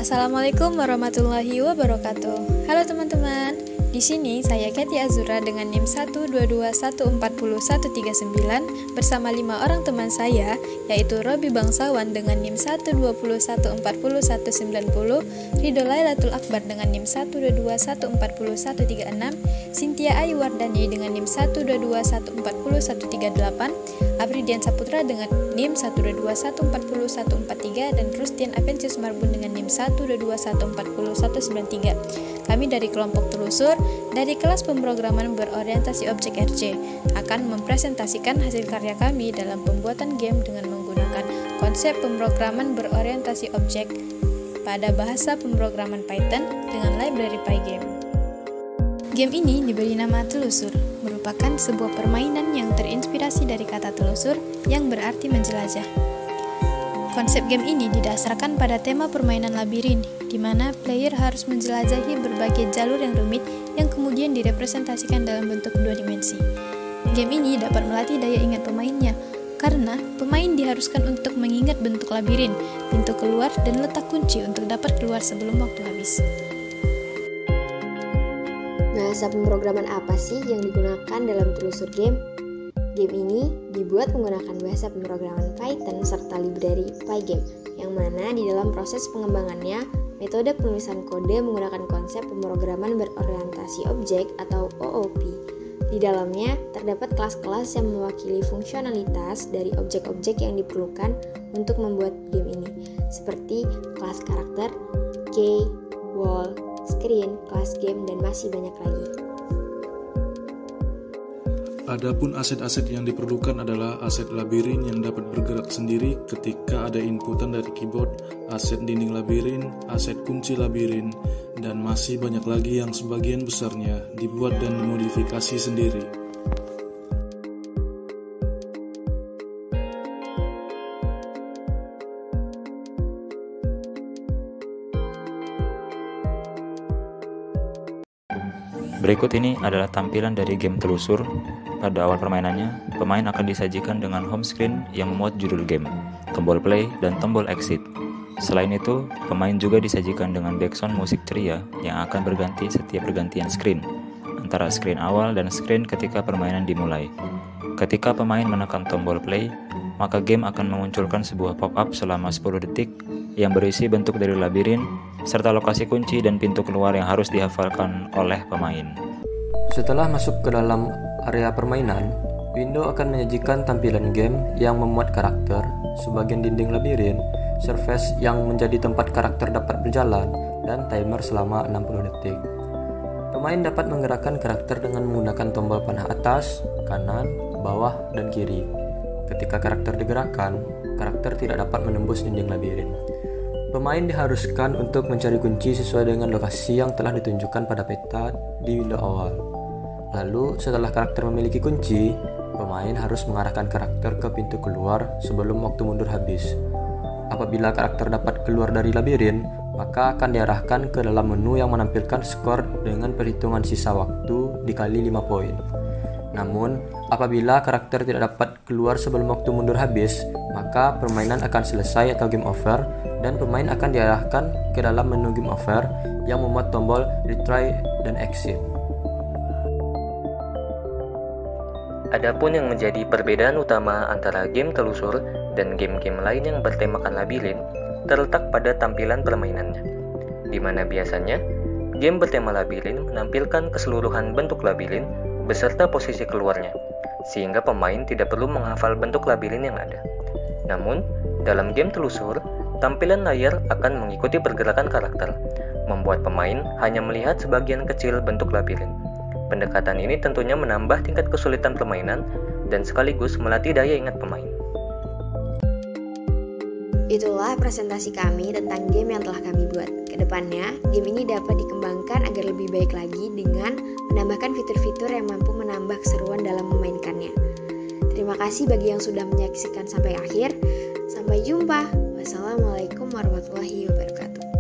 Assalamualaikum warahmatullahi wabarakatuh. Halo teman-teman, di sini saya Katy Azura dengan NIM 122140139 bersama 5 orang teman saya, yaitu Robi Bangsawan dengan NIM 121140190, Ridho Lailatul Akbar dengan NIM 122140136, Cynthia Ayu Wardani dengan NIM 122140138, Afridian Saputra dengan NIM 122140143, dan Rustian Avensius Marbun dengan NIM 122140193. Kami dari kelompok telusur dari kelas pemrograman berorientasi objek RC akan mempresentasikan hasil karya kami dalam pembuatan game dengan menggunakan konsep pemrograman berorientasi objek pada bahasa pemrograman Python dengan library Pygame. Game ini diberi nama Telusur, merupakan sebuah permainan yang terinspirasi dari kata telusur yang berarti menjelajah. Konsep game ini didasarkan pada tema permainan labirin, di mana player harus menjelajahi berbagai jalur yang rumit yang kemudian direpresentasikan dalam bentuk 2 dimensi. Game ini dapat melatih daya ingat pemainnya, karena pemain diharuskan untuk mengingat bentuk labirin, pintu keluar, dan letak kunci untuk dapat keluar sebelum waktu habis. Bahasa pemrograman apa sih yang digunakan dalam telusur game? Game ini dibuat menggunakan bahasa pemrograman Python serta library Pygame, yang mana di dalam proses pengembangannya, metode penulisan kode menggunakan konsep pemrograman berorientasi objek atau OOP. Di dalamnya terdapat kelas-kelas yang mewakili fungsionalitas dari objek-objek yang diperlukan untuk membuat game ini, seperti kelas karakter, key, wall, screen, kelas game, dan masih banyak lagi. Adapun aset-aset yang diperlukan adalah aset labirin yang dapat bergerak sendiri ketika ada inputan dari keyboard, aset dinding labirin, aset kunci labirin, dan masih banyak lagi yang sebagian besarnya dibuat dan dimodifikasi sendiri. Berikut ini adalah tampilan dari game telusur. Pada awal permainannya, pemain akan disajikan dengan home screen yang memuat judul game, tombol play, dan tombol exit. Selain itu, pemain juga disajikan dengan background musik ceria yang akan berganti setiap pergantian screen, antara screen awal dan screen ketika permainan dimulai. Ketika pemain menekan tombol play, maka game akan memunculkan sebuah pop-up selama 10 detik yang berisi bentuk dari labirin, serta lokasi kunci dan pintu keluar yang harus dihafalkan oleh pemain. Setelah masuk ke dalam area permainan, window akan menyajikan tampilan game yang memuat karakter, sebagian dinding labirin, surface yang menjadi tempat karakter dapat berjalan, dan timer selama 60 detik. Pemain dapat menggerakkan karakter dengan menggunakan tombol panah atas, kanan, bawah, dan kiri. Ketika karakter digerakkan, karakter tidak dapat menembus dinding labirin. Pemain diharuskan untuk mencari kunci sesuai dengan lokasi yang telah ditunjukkan pada peta di window awal. Lalu, setelah karakter memiliki kunci, pemain harus mengarahkan karakter ke pintu keluar sebelum waktu mundur habis. Apabila karakter dapat keluar dari labirin, maka akan diarahkan ke dalam menu yang menampilkan skor dengan perhitungan sisa waktu dikali 5 poin. Namun, apabila karakter tidak dapat keluar sebelum waktu mundur habis, maka permainan akan selesai atau game over, dan pemain akan diarahkan ke dalam menu game over yang memuat tombol retry dan exit. Adapun yang menjadi perbedaan utama antara game telusur dan game-game lain yang bertemakan labirin terletak pada tampilan permainannya, di mana biasanya game bertema labirin menampilkan keseluruhan bentuk labirin beserta posisi keluarnya, sehingga pemain tidak perlu menghafal bentuk labirin yang ada. Namun, dalam game telusur, tampilan layar akan mengikuti pergerakan karakter, membuat pemain hanya melihat sebagian kecil bentuk labirin. Pendekatan ini tentunya menambah tingkat kesulitan permainan dan sekaligus melatih daya ingat pemain. Itulah presentasi kami tentang game yang telah kami buat. Kedepannya, game ini dapat dikembangkan agar lebih baik lagi dengan menambahkan fitur-fitur yang mampu menambah keseruan dalam memainkannya. Terima kasih bagi yang sudah menyaksikan sampai akhir. Sampai jumpa. Wassalamualaikum warahmatullahi wabarakatuh.